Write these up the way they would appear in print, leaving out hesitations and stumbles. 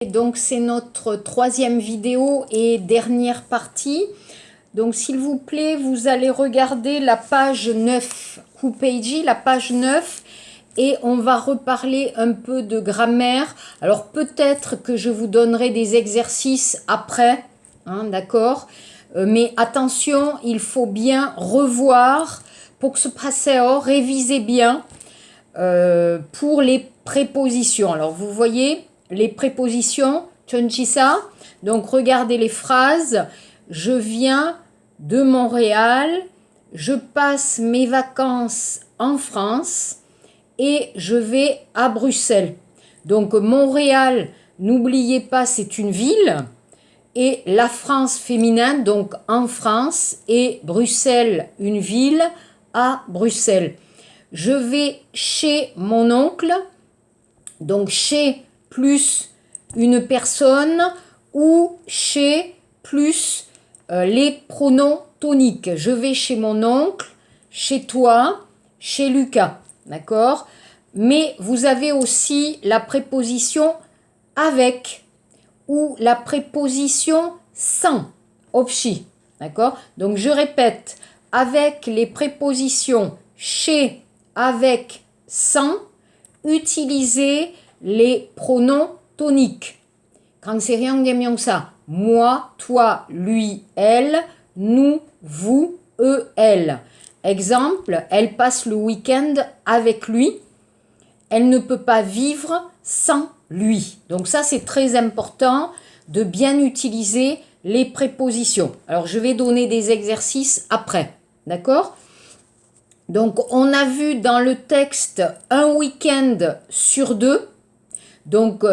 Donc c'est notre troisième vidéo et dernière partie. Donc s'il vous plaît, vous allez regarder la page 9, Kupeiji, la page 9, et on va reparler un peu de grammaire. Alors peut-être que je vous donnerai des exercices après, hein, d'accord, mais attention, il faut bien revoir pour que ce passeo, révisez bien pour les prépositions. Alors vous voyez les prépositions, chonchisa. Donc regardez les phrases. Je viens de Montréal, je passe mes vacances en France et je vais à Bruxelles. Donc Montréal, n'oubliez pas, c'est une ville. Et la France féminin, donc en France, et Bruxelles, une ville, à Bruxelles. Je vais chez mon oncle, donc chez plus une personne ou chez plus les pronoms toniques. Je vais chez mon oncle, chez toi, chez Lucas, d'accord? Mais vous avez aussi la préposition avec ou la préposition sans, opshi, d'accord? Donc je répète, avec les prépositions chez, avec, sans, utilisez les pronoms toniques. Quand c'est rien de ça, moi, toi, lui, elle, nous, vous, eux, elle. Exemple, elle passe le week-end avec lui. Elle ne peut pas vivre sans lui. Donc ça, c'est très important de bien utiliser les prépositions. Alors, je vais donner des exercices après. D'accord ? Donc, on a vu dans le texte un week-end sur deux. Donc,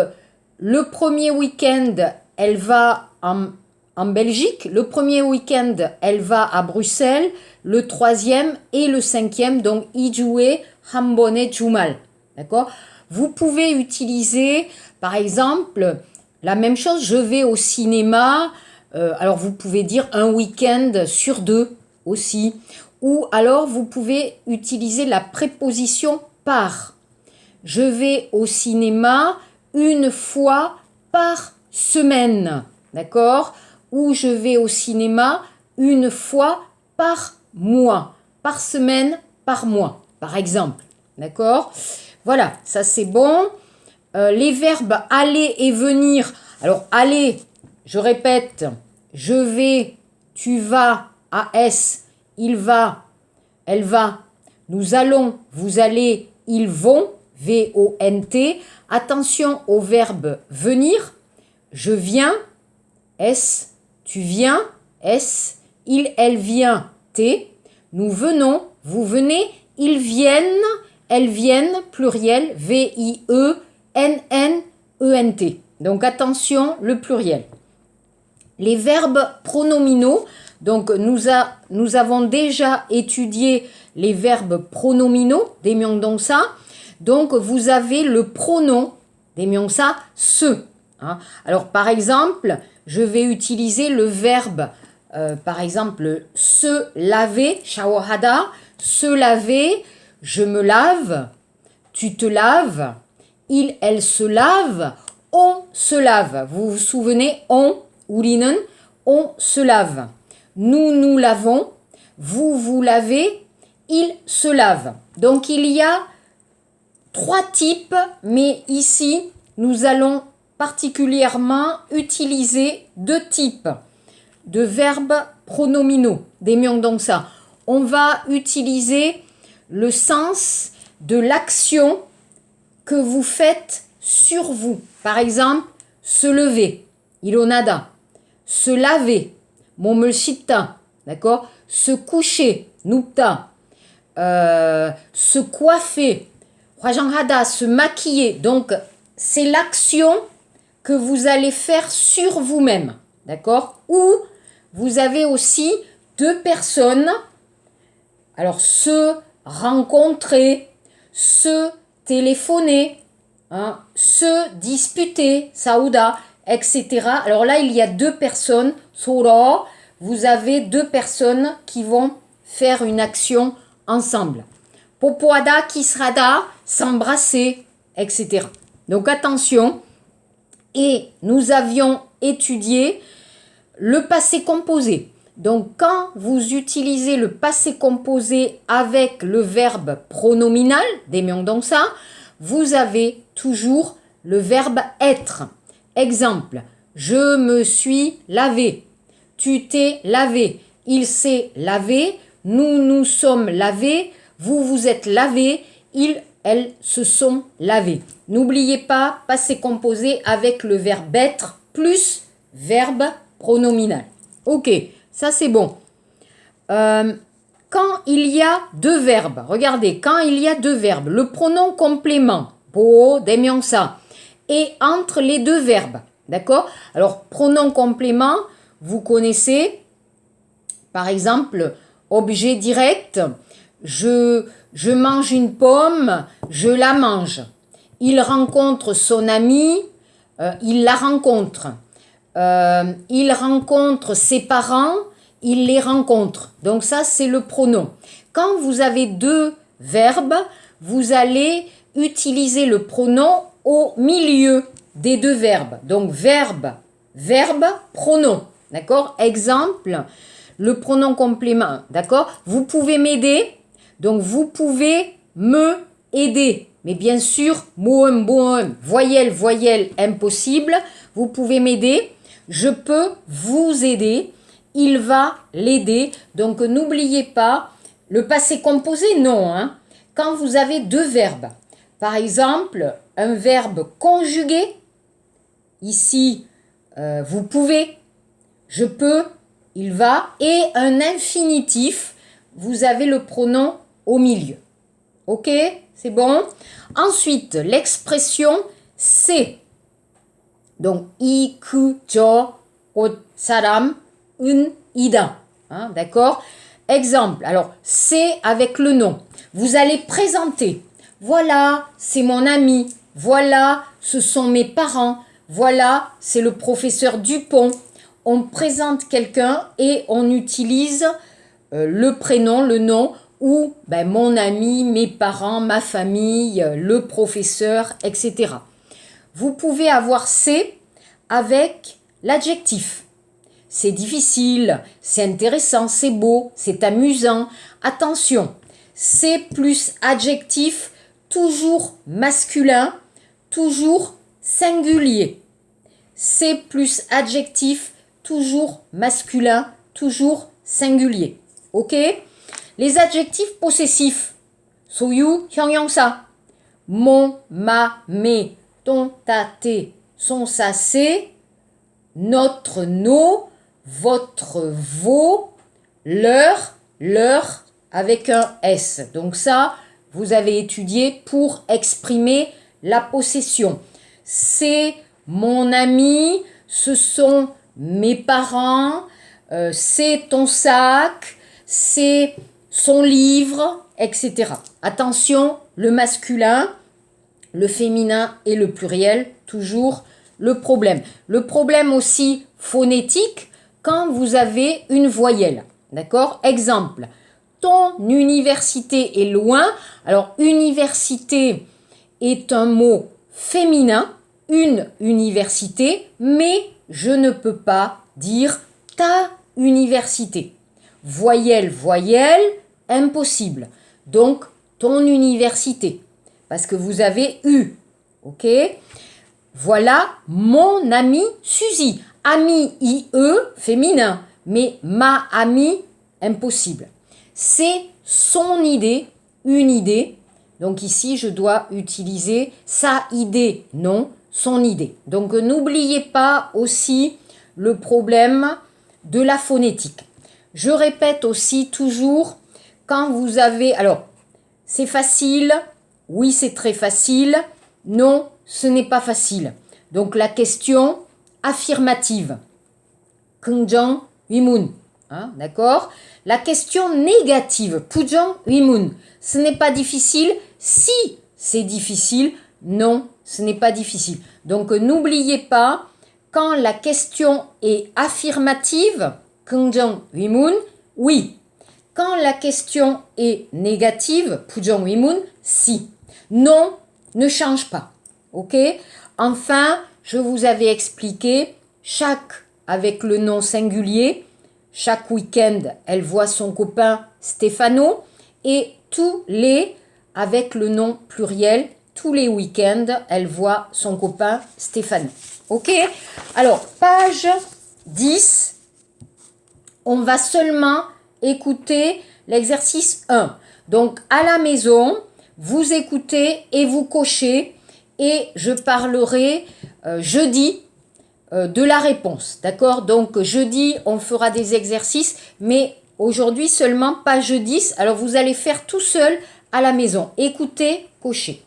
le premier week-end, elle va en Belgique. Le premier week-end, elle va à Bruxelles. Le troisième et le cinquième, donc, Ijue, Hambone, Jumal. D'accord ? Vous pouvez utiliser, par exemple, la même chose, je vais au cinéma. Alors, vous pouvez dire un week-end sur deux aussi. Ou alors, vous pouvez utiliser la préposition par. Je vais au cinéma une fois par semaine, d'accord? Ou je vais au cinéma une fois par mois, par semaine, par mois, par exemple, d'accord? Voilà, ça c'est bon. Les verbes aller et venir. Alors, aller, je répète, je vais, tu vas, AS, il va, elle va, nous allons, vous allez, ils vont, V-O-N-T. Attention au verbe venir. Je viens, S. Tu viens, S. Il, elle vient, T. Nous venons, vous venez, ils viennent, elles viennent, pluriel, V-I-E-N-N-E-N-T. Donc attention, le pluriel. Les verbes pronominaux. Donc, nous avons déjà étudié les verbes pronominaux, des myongdongsa. Donc, vous avez le pronom, des myongsa, se. Hein. Alors, par exemple, je vais utiliser le verbe, par exemple, se laver, shawohada, se laver, je me lave, tu te laves, il, elle se lave, on se lave. Vous vous souvenez, on, 우리는, on se lave. Nous, nous lavons. Vous, vous lavez. Il se lave. Donc, il y a trois types, mais ici, nous allons particulièrement utiliser deux types de verbes pronominaux, des myongdongsa. On va utiliser le sens de l'action que vous faites sur vous. Par exemple, se lever, ilonada. Se laver, momulshita, d'accord? Se coucher, nupta. Se coiffer, hwajanghada, se maquiller. Donc, c'est l'action que vous allez faire sur vous-même, d'accord? Ou vous avez aussi deux personnes, alors se rencontrer, se téléphoner, hein, se disputer, saouda, etc. Alors là, il y a deux personnes, soro, vous avez deux personnes qui vont faire une action ensemble. Popoada, kisrada, s'embrasser, etc. Donc attention. Et nous avions étudié le passé composé. Donc, quand vous utilisez le passé composé avec le verbe pronominal, demyongdongsa, vous avez toujours le verbe être. Exemple, je me suis lavé, tu t'es lavé, il s'est lavé, nous nous sommes lavés, vous vous êtes lavés, ils, elles se sont lavés. N'oubliez pas, passé composé avec le verbe être plus verbe pronominal. Ok, ça c'est bon. Quand il y a deux verbes, regardez, quand il y a deux verbes, le pronom complément, bo, demyongsa, et entre les deux verbes, d'accord? Alors, pronom complément, vous connaissez, par exemple, objet direct, je mange une pomme, je la mange. Il rencontre son ami, il la rencontre. Il rencontre ses parents, il les rencontre. Donc ça, c'est le pronom. Quand vous avez deux verbes, vous allez utiliser le pronom au milieu des deux verbes. Donc verbe, verbe, pronom. D'accord? Exemple, le pronom complément. D'accord? Vous pouvez m'aider. Donc vous pouvez me aider. Mais bien sûr, voyelle, voyelle, impossible. Vous pouvez m'aider. Je peux vous aider. Il va l'aider. Donc n'oubliez pas, le passé composé, non. Hein. Quand vous avez deux verbes, par exemple, un verbe conjugué, ici, vous pouvez, je peux, il va, et un infinitif, vous avez le pronom au milieu. Ok? C'est bon? Ensuite, l'expression c'est. Donc, i, ku, jo, ot, saram, un, ida. Hein, d'accord? Exemple, alors, c'est avec le nom. Vous allez présenter. Voilà, c'est mon ami. Voilà, ce sont mes parents. Voilà, c'est le professeur Dupont. On présente quelqu'un et on utilise le prénom, le nom, ou mon ami, mes parents, ma famille, le professeur, etc. Vous pouvez avoir c'est avec l'adjectif. C'est difficile, c'est intéressant, c'est beau, c'est amusant. Attention, c'est plus adjectif, toujours masculin, toujours singulier. C'est plus adjectif, toujours masculin, toujours singulier. Ok? Les adjectifs possessifs. 소유, 형용사. Mon, ma, mes, ton, ta, tes, son, sa, c'est. Notre, nos, votre, vos, leur, avec un S. Donc ça, vous avez étudié pour exprimer la possession. C'est mon ami, ce sont mes parents, c'est ton sac, c'est son livre, etc. Attention, le masculin, le féminin et le pluriel, toujours le problème. Le problème aussi phonétique, quand vous avez une voyelle. D'accord? Exemple, ton université est loin. Alors, université est un mot féminin, une université, mais je ne peux pas dire ta université. Voyelle, voyelle, impossible. Donc, ton université, parce que vous avez eu. Ok? Voilà mon ami Suzy. Ami, IE, féminin, mais ma amie, impossible. C'est son idée, une idée. Donc ici, je dois utiliser sa idée, non, son idée. Donc n'oubliez pas aussi le problème de la phonétique. Je répète aussi toujours, quand vous avez... Alors, c'est facile, oui, c'est très facile, non, ce n'est pas facile. Donc la question affirmative. 긍정, 위문. Hein, d'accord? La question négative. 부정, 위문. Ce n'est pas difficile. Si c'est difficile, non, ce n'est pas difficile. Donc n'oubliez pas, quand la question est affirmative, 긍정, 위문, oui. Quand la question est négative, 부정, 위문, si. Non, ne change pas. Ok? Enfin, je vous avais expliqué, chaque avec le nom singulier, chaque week-end, elle voit son copain Stefano, et tous les avec le nom pluriel, tous les week-ends, elle voit son copain Stefano. Ok? Alors, page 10, on va seulement écouter l'exercice 1. Donc, à la maison, vous écoutez et vous cochez, et je parlerai jeudi de la réponse. D'accord? Donc, jeudi, on fera des exercices, mais aujourd'hui seulement page 10. Alors, vous allez faire tout seul à la maison. Écoutez, cochez.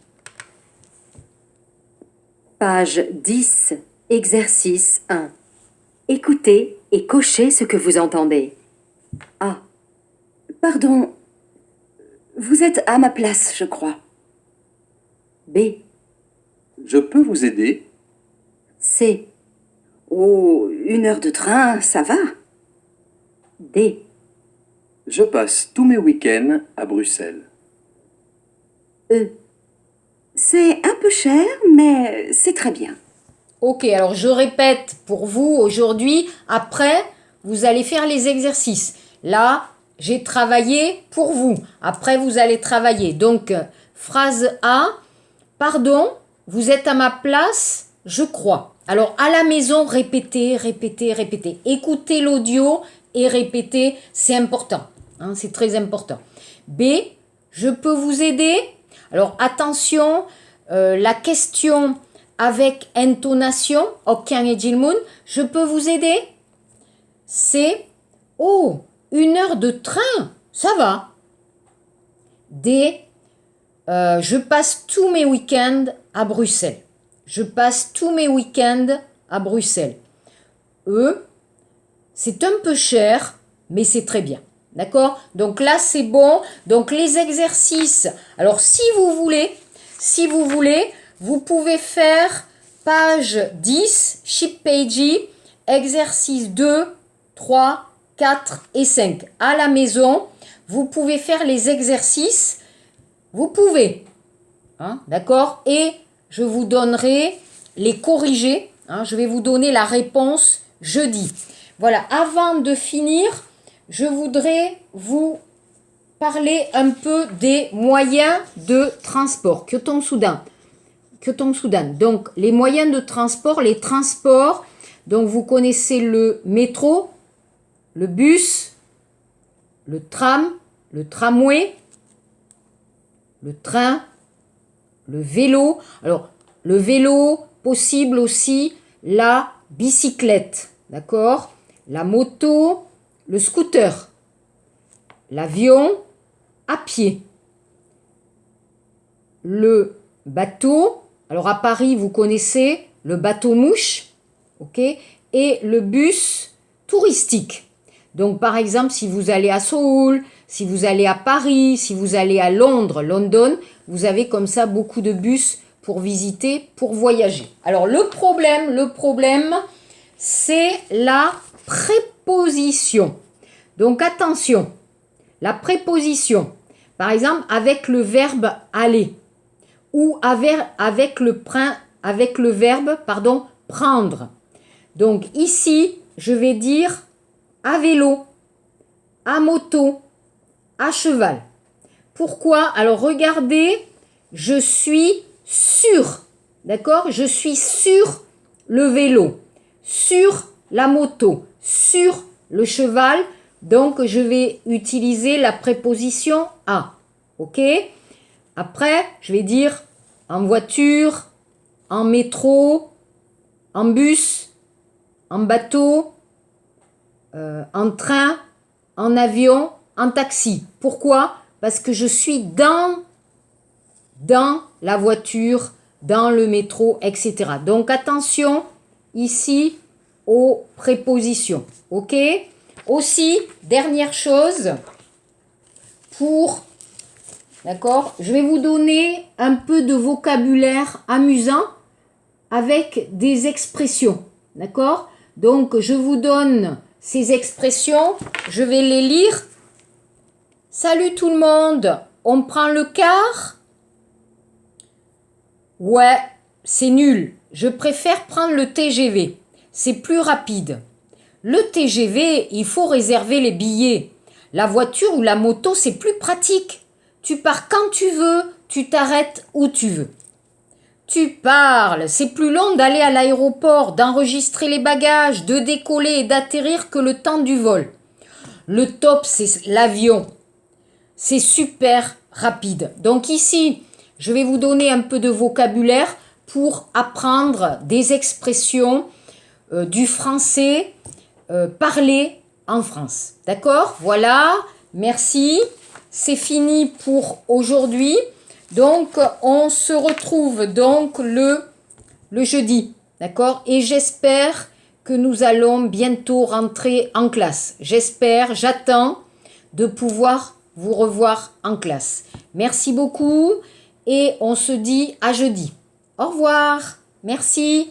Page 10, exercice 1. Écoutez et cochez ce que vous entendez. A. Pardon, vous êtes à ma place, je crois. B. Je peux vous aider? C. Oh, 1 heure de train, ça va. D. Je passe tous mes week-ends à Bruxelles. E. C'est un peu cher, mais c'est très bien. Ok, alors je répète pour vous aujourd'hui. Après, vous allez faire les exercices. Là, j'ai travaillé pour vous. Après, vous allez travailler. Donc, phrase A. Pardon, vous êtes à ma place, je crois. Alors, à la maison, répétez, répétez, répétez. Écoutez l'audio et répétez, c'est important. Hein, c'est très important. B. Je peux vous aider? Alors, attention, la question avec intonation, Okyan et Jilmoun, je peux vous aider? C. Oh, 1 heure de train, ça va. D. Je passe tous mes week-ends à Bruxelles. Je passe tous mes week-ends à Bruxelles. E. C'est un peu cher, mais c'est très bien. D'accord? Donc là, c'est bon. Donc les exercices. Alors, si vous voulez, vous pouvez faire page 10, Ship Page, exercice 2, 3, 4 et 5. À la maison, vous pouvez faire les exercices. Vous pouvez. Hein, d'accord? Et je vous donnerai les corrigés. Hein, je vais vous donner la réponse jeudi. Voilà, avant de finir, je voudrais vous parler un peu des moyens de transport. Kyoto Soudan. Donc, les moyens de transport, les transports. Donc, vous connaissez le métro, le bus, le tram, le tramway, le train, le vélo. Alors, le vélo, possible aussi la bicyclette, d'accord? La moto, le scooter, l'avion, à pied, le bateau. Alors, à Paris, vous connaissez le bateau-mouche, ok? Et le bus touristique. Donc, par exemple, si vous allez à Séoul, si vous allez à Paris, si vous allez à Londres, London, vous avez comme ça beaucoup de bus pour visiter, pour voyager. Alors, le problème, c'est la préposition. Donc, attention, la préposition, par exemple, avec le verbe aller ou avec le verbe, prendre. Donc, ici, je vais dire à vélo, à moto, à cheval. Pourquoi? Alors, regardez, je suis sur, d'accord? Je suis sur le vélo, sur la moto, sur le cheval. Donc, je vais utiliser la préposition à, ok? Après, je vais dire en voiture, en métro, en bus, en bateau, en train, en avion, en taxi. Pourquoi? Parce que je suis dans la voiture, dans le métro, etc. Donc attention ici aux prépositions. Ok? Aussi, dernière chose, d'accord, je vais vous donner un peu de vocabulaire amusant avec des expressions. D'accord? Donc, je vous donne ces expressions, je vais les lire. Salut tout le monde, on prend le car? Ouais, c'est nul. je préfère prendre le TGV. C'est plus rapide. Le TGV, il faut réserver les billets. La voiture ou la moto, c'est plus pratique. Tu pars quand tu veux, tu t'arrêtes où tu veux. Tu parles, c'est plus long d'aller à l'aéroport, d'enregistrer les bagages, de décoller et d'atterrir que le temps du vol. Le top, c'est l'avion. C'est super rapide. Donc ici, je vais vous donner un peu de vocabulaire pour apprendre des expressions du français parlé en France. D'accord? Voilà, merci. C'est fini pour aujourd'hui. Donc, on se retrouve donc le jeudi. D'accord? Et j'espère que nous allons bientôt rentrer en classe. J'espère, j'attends de pouvoir vous revoir en classe. Merci beaucoup et on se dit à jeudi. Au revoir. Merci.